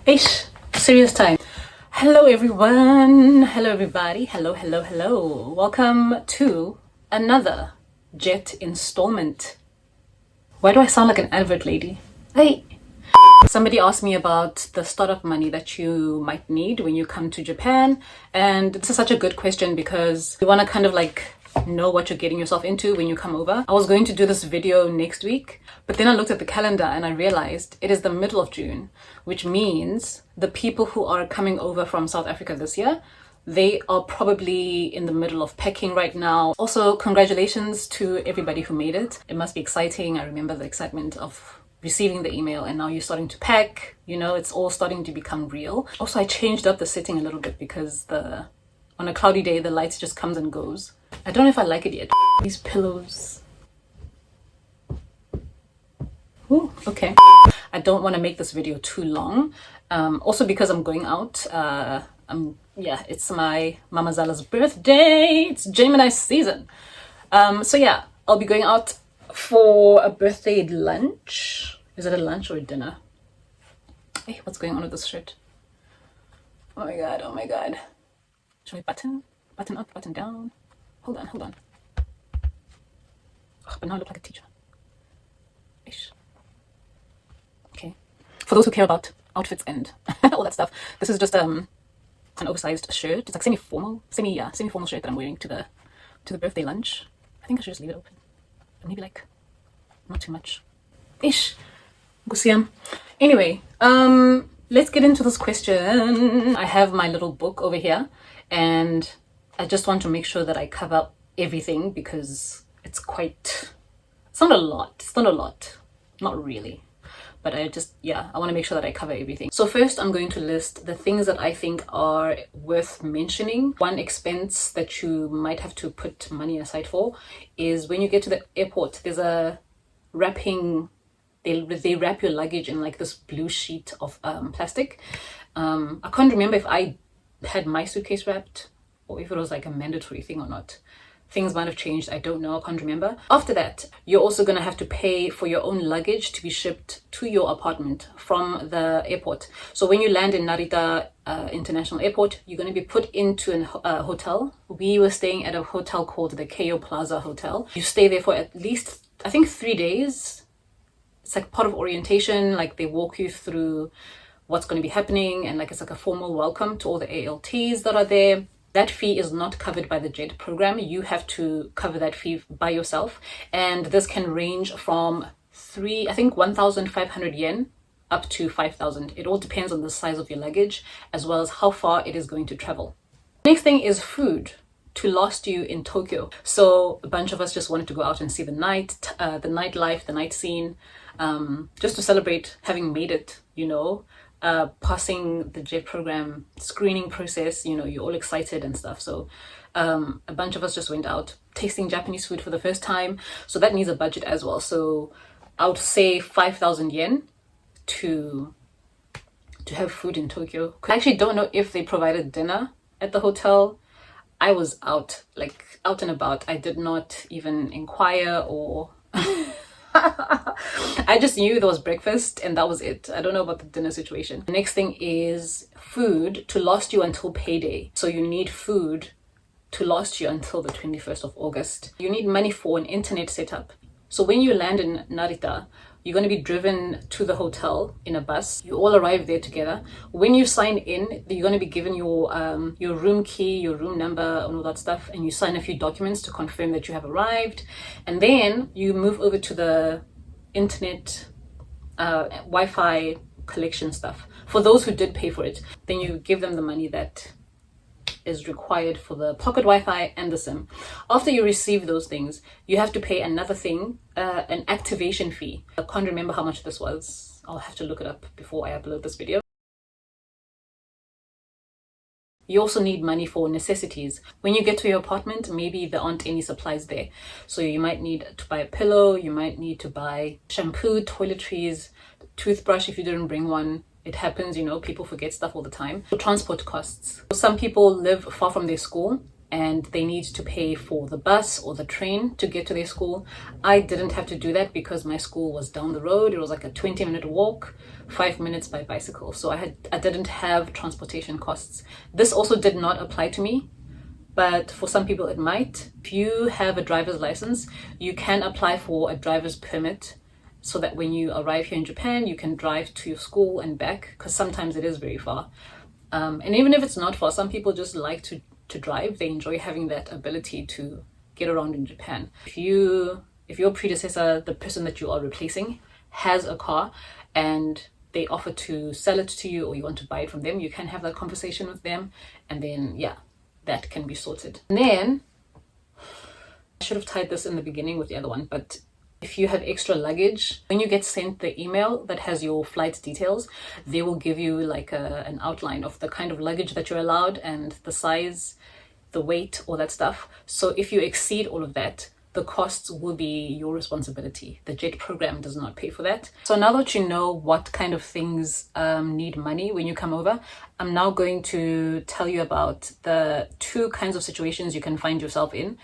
Ish, serious time. Hello everyone, hello everybody, hello. Welcome to another Jet installment. Why do I sound like an advert lady? Hey! Somebody asked me about the startup money that you might need when you come to Japan, and this is such a good question because you want to kind of like know what you're getting yourself into when you come over. I was going to do this video next week, but then I looked at the calendar and I realized it is the middle of June, which means the people who are coming over from South Africa this year, they are probably in the middle of packing right now. Also, congratulations to everybody who made it. It must be exciting. I remember the excitement of receiving the email, and now you're starting to pack. You know, it's all starting to become real. Also, I changed up the setting a little bit because on a cloudy day, the light just comes and goes. I don't know if I like it yet. These pillows. Ooh, okay. I don't want to make this video too long. Also because I'm going out. It's my Mama Zala's birthday. It's Gemini season. So yeah, I'll be going out for a birthday lunch. Is it a lunch or a dinner? Hey, what's going on with this shirt? Oh my god. Should we button up, button down? Hold on. Oh, but now I look like a teacher. Ish. Okay. For those who care about outfits and all that stuff, this is just an oversized shirt. It's like semi-formal shirt that I'm wearing to the birthday lunch. I think I should just leave it open. But maybe like not too much. Ish. Gusiam. Anyway, let's get into this question. I have my little book over here, and I just want to make sure that I cover everything because it's not a lot, not really, but I want to make sure that I cover everything. So first I'm going to list the things that I think are worth mentioning. One expense that you might have to put money aside for is when you get to the airport, there's a wrapping. They wrap your luggage in like this blue sheet of plastic. I can't remember if I had my suitcase wrapped or if it was like a mandatory thing or not. Things might have changed, I don't know, I can't remember. After that, you're also gonna have to pay for your own luggage to be shipped to your apartment from the airport. So when you land in Narita International Airport, you're gonna be put into a hotel. We were staying at a hotel called the Keio Plaza Hotel. You stay there for at least, I think, 3 days. It's like part of orientation, like they walk you through what's going to be happening, and like it's like a formal welcome to all the ALTs that are there. That fee is not covered by the JET program. You have to cover that fee by yourself, and this can range from 1,500 yen up to 5,000. It all depends on the size of your luggage as well as how far it is going to travel. Next thing is food to last you in Tokyo. So a bunch of us just wanted to go out and see the nightlife, the night scene, just to celebrate having made it, you know, passing the JET program screening process. You know, you're all excited and stuff. So a bunch of us just went out tasting Japanese food for the first time. So that needs a budget as well. So I would say 5,000 yen to have food in Tokyo. I actually don't know if they provided dinner at the hotel. I was out and about. I did not even inquire or I just knew there was breakfast and that was it. I don't know about the dinner situation. The next thing is food to last you until payday. So you need food to last you until the 21st of August. You need money for an internet setup. So when you land in Narita, you're going to be driven to the hotel in a bus. You all arrive there together. When you sign in, you're going to be given your room key, your room number, and all that stuff, and you sign a few documents to confirm that you have arrived. And then you move over to the internet Wi-Fi collection stuff. For those who did pay for it, then you give them the money that is required for the pocket Wi-Fi and the SIM. After you receive those things, you have to pay another thing, an activation fee. I can't remember how much this was. I'll have to look it up before I upload this video. You also need money for necessities. When you get to your apartment, maybe there aren't any supplies there. So you might need to buy a pillow, you might need to buy shampoo, toiletries, toothbrush if you didn't bring one. It happens, you know, people forget stuff all the time. Transport costs. Some people live far from their school and they need to pay for the bus or the train to get to their school. I didn't have to do that because my school was down the road. It was like a 20-minute walk, 5 minutes by bicycle. So I didn't have transportation costs. This also did not apply to me, but for some people it might. If you have a driver's license, you can apply for a driver's permit so that when you arrive here in Japan, you can drive to your school and back, because sometimes it is very far. And even if it's not far, some people just like to drive. They enjoy having that ability to get around in Japan. If your predecessor, the person that you are replacing, has a car and they offer to sell it to you, or you want to buy it from them, you can have that conversation with them, and then yeah, that can be sorted. And then I should have tied this in the beginning with the other one, but if you have extra luggage, when you get sent the email that has your flight details, they will give you like an outline of the kind of luggage that you're allowed and the size, the weight, all that stuff. So if you exceed all of that, the costs will be your responsibility. The JET program does not pay for that. So now that you know what kind of things need money when you come over, I'm now going to tell you about the two kinds of situations you can find yourself in.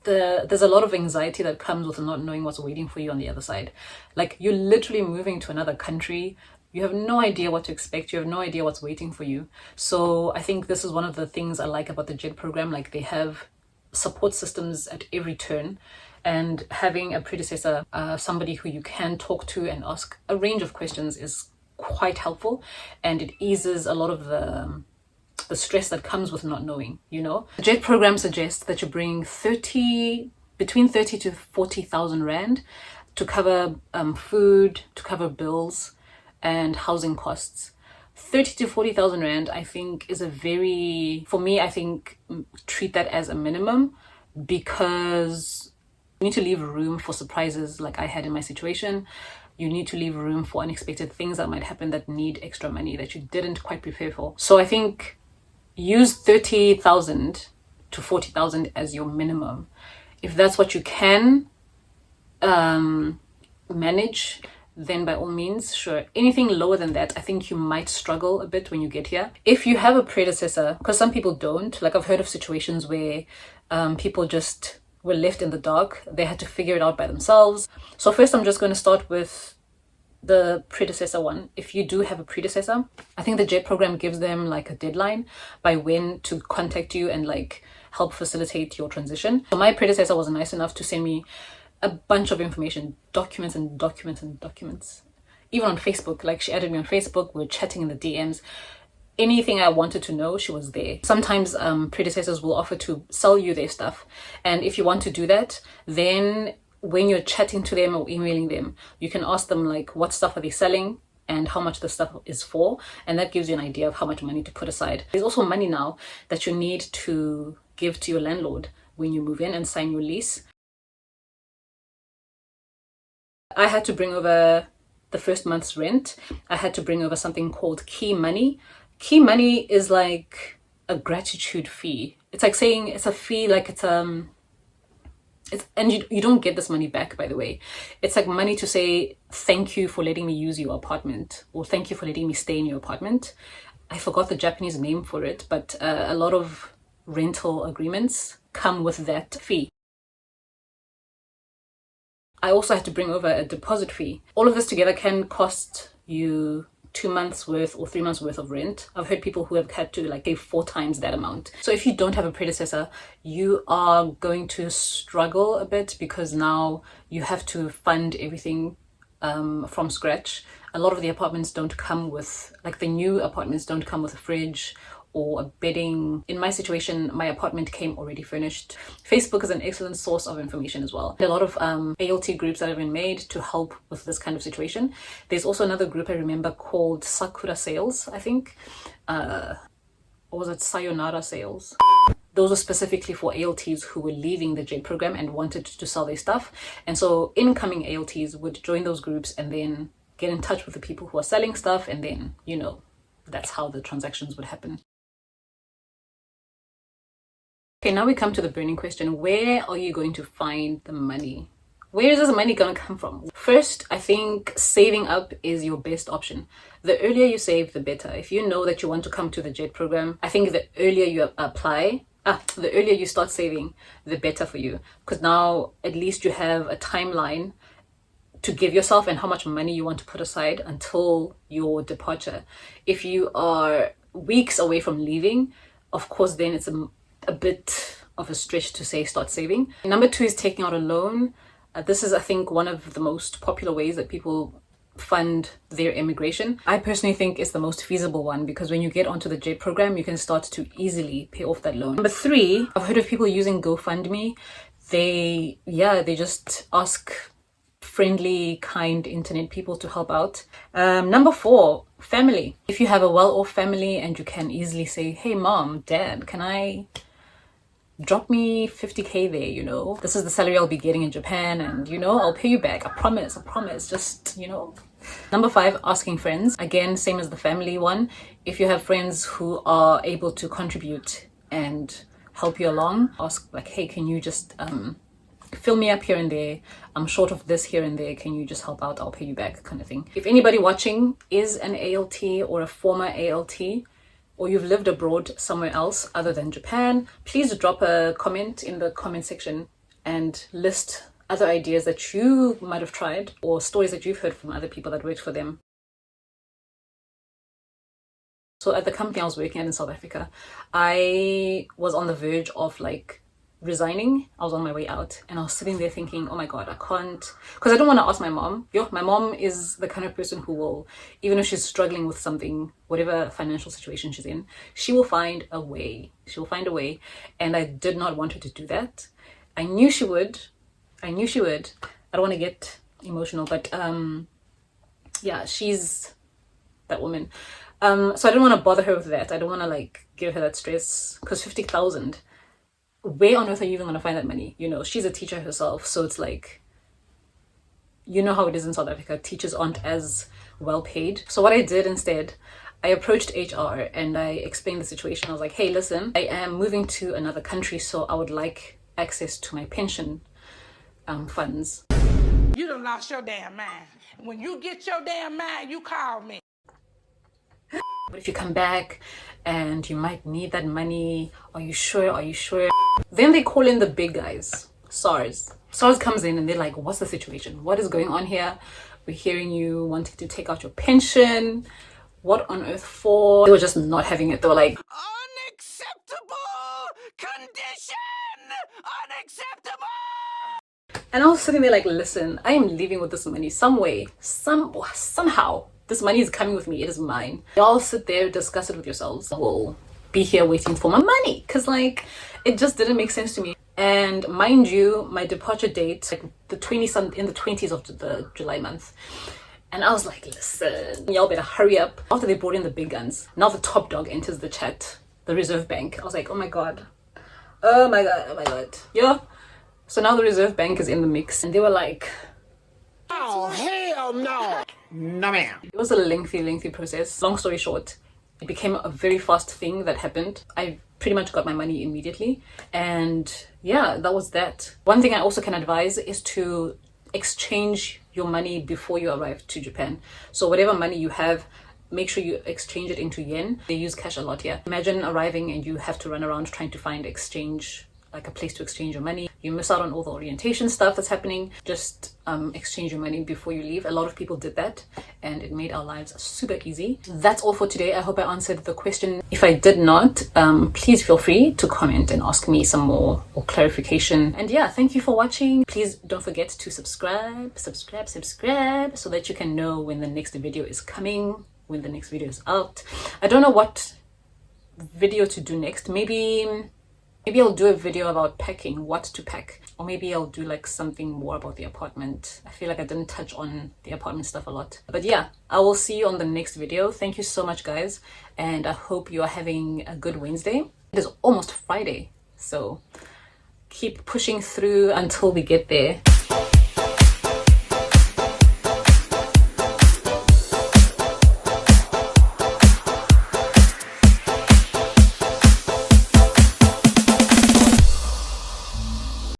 There's a lot of anxiety that comes with not knowing what's waiting for you on the other side. Like, you're literally moving to another country. You have no idea what to expect. You have no idea what's waiting for you. So I think this is one of the things I like about the JET program. Like, they have support systems at every turn, and having a predecessor, somebody who you can talk to and ask a range of questions, is quite helpful, and it eases a lot of the stress that comes with not knowing, you know. The JET program suggests that you bring between 30 to 40,000 rand to cover food, to cover bills and housing costs. 30 to 40,000 rand, I think, is for me, I think, treat that as a minimum, because you need to leave room for surprises like I had in my situation. You need to leave room for unexpected things that might happen that need extra money that you didn't quite prepare for. So I think use 30,000 to 40,000 as your minimum. If that's what you can manage, then by all means, sure. Anything lower than that, I think you might struggle a bit when you get here. If you have a predecessor, because some people don't, like I've heard of situations where people just were left in the dark. They had to figure it out by themselves. So first I'm just going to start with the predecessor one. If you do have a predecessor, I think the JET program gives them like a deadline by when to contact you and like help facilitate your transition. So my predecessor was nice enough to send me a bunch of information, documents and documents and documents. Even on Facebook, like she added me on Facebook, we're chatting in the DMs. Anything I wanted to know, she was there. Sometimes predecessors will offer to sell you their stuff. And if you want to do that, then when you're chatting to them or emailing them, you can ask them like what stuff are they selling and how much the stuff is for, and that gives you an idea of how much money to put aside. There's also money now that you need to give to your landlord when you move in and sign your lease. I had to bring over the first month's rent. I had to bring over something called key money. Key money is like a gratitude fee. It's like saying it's a fee, like and you don't get this money back, by the way. It's like money to say thank you for letting me use your apartment, or thank you for letting me stay in your apartment. I forgot the Japanese name for it, but a lot of rental agreements come with that fee. I also had to bring over a deposit fee. All of this together can cost you 2 months worth or 3 months worth of rent. I've heard people who have had to like pay 4 times that amount. So if you don't have a predecessor, you are going to struggle a bit, because now you have to fund everything from scratch. A lot of the apartments don't come with, like the new apartments don't come with a fridge or a bedding. In my situation, my apartment came already furnished. Facebook is an excellent source of information as well. There are a lot of ALT groups that have been made to help with this kind of situation. There's also another group I remember called Sakura Sales, I think. Or was it Sayonara Sales? Those are specifically for ALTs who were leaving the JET program and wanted to sell their stuff. And so incoming ALTs would join those groups and then get in touch with the people who are selling stuff, and then, you know, that's how the transactions would happen. Okay, now we come to the burning question. Where are you going to find the money? Where is this money going to come from? First, I think saving up is your best option. The earlier you save, the better. If you know that you want to come to the JET program, I think the earlier you apply, the earlier you start saving, the better for you, because now at least you have a timeline to give yourself and how much money you want to put aside until your departure. If you are weeks away from leaving, of course, then it's a bit of a stretch to say start saving. Number 2 is taking out a loan. This is, I think, one of the most popular ways that people fund their immigration. I personally think it's the most feasible one, because when you get onto the JET program, you can start to easily pay off that loan. Number 3, I've heard of people using GoFundMe. They just ask friendly, kind internet people to help out. Number 4, family. If you have a well-off family and you can easily say, hey mom, dad, can I drop me 50k there, you know, this is the salary I'll be getting in Japan, and you know, I'll pay you back, I promise, just, you know. Number 5, asking friends. Again, same as the family one. If you have friends who are able to contribute and help you along, ask like, hey, can you just fill me up here and there, I'm short of this here and there, can you just help out, I'll pay you back, kind of thing. If anybody watching is an ALT or a former ALT, or you've lived abroad somewhere else other than Japan, please drop a comment in the comment section and list other ideas that you might have tried or stories that you've heard from other people that worked for them. So at the company I was working at in South Africa, I was on the verge of like resigning. I was on my way out and I was sitting there thinking, oh my god, I can't, because I don't want to ask my mom. My mom is the kind of person who will, even if she's struggling with something, whatever financial situation she's in, she will find a way. And I did not want her to do that. I knew she would. I don't want to get emotional, but yeah, she's that woman. So I didn't want to bother her with that. I don't want to like give her that stress, because 50,000, where on earth are you even going to find that money? You know, she's a teacher herself, so it's like, you know how it is in South Africa, teachers aren't as well paid. So what I did instead, I approached HR and I explained the situation. I was like, hey, listen, I am moving to another country, so I would like access to my pension funds. You done lost your damn mind. When you get your damn mind, you call me. But if you come back and you might need that money, are you sure? Then they call in the big guys, SARS. SARS comes in and they're like, what's the situation? What is going on here? We're hearing you wanting to take out your pension. What on earth for? They were just not having it. They were like, unacceptable condition! Unacceptable! And I was sitting there like, listen, I am leaving with this money some way, somehow. This money is coming with me. It is mine. Y'all sit there, discuss it with yourselves. I will be here waiting for my money, because like it just didn't make sense to me. And mind you, my departure date, like the 20s of the July month. And I was like, listen, y'all better hurry up. After they brought in the big guns, now the top dog enters the chat, the Reserve Bank. I was like, oh my god. Yeah. So now the Reserve Bank is in the mix, and they were like, oh hell no. No ma'am. It was a lengthy process. Long story short, it became a very fast thing that happened. I pretty much got my money immediately, and yeah, that was that. One thing I also can advise is to exchange your money before you arrive to Japan. So whatever money you have, make sure you exchange it into yen. They use cash a lot here. Imagine arriving and you have to run around trying to find exchange, like a place to exchange your money. You miss out on all the orientation stuff that's happening. Just exchange your money before you leave. A lot of people did that and it made our lives super easy. That's all for today. I hope I answered the question. If I did not, please feel free to comment and ask me some more or clarification. And yeah, thank you for watching. Please don't forget to subscribe so that you can know when the next video is coming, when the next video is out. I don't know what video to do next. Maybe I'll do a video about packing, what to pack, or maybe I'll do like something more about the apartment. I feel like I didn't touch on the apartment stuff a lot. But yeah, I will see you on the next video. Thank you so much, guys, and I hope you are having a good Wednesday. It is almost Friday, so keep pushing through until we get there.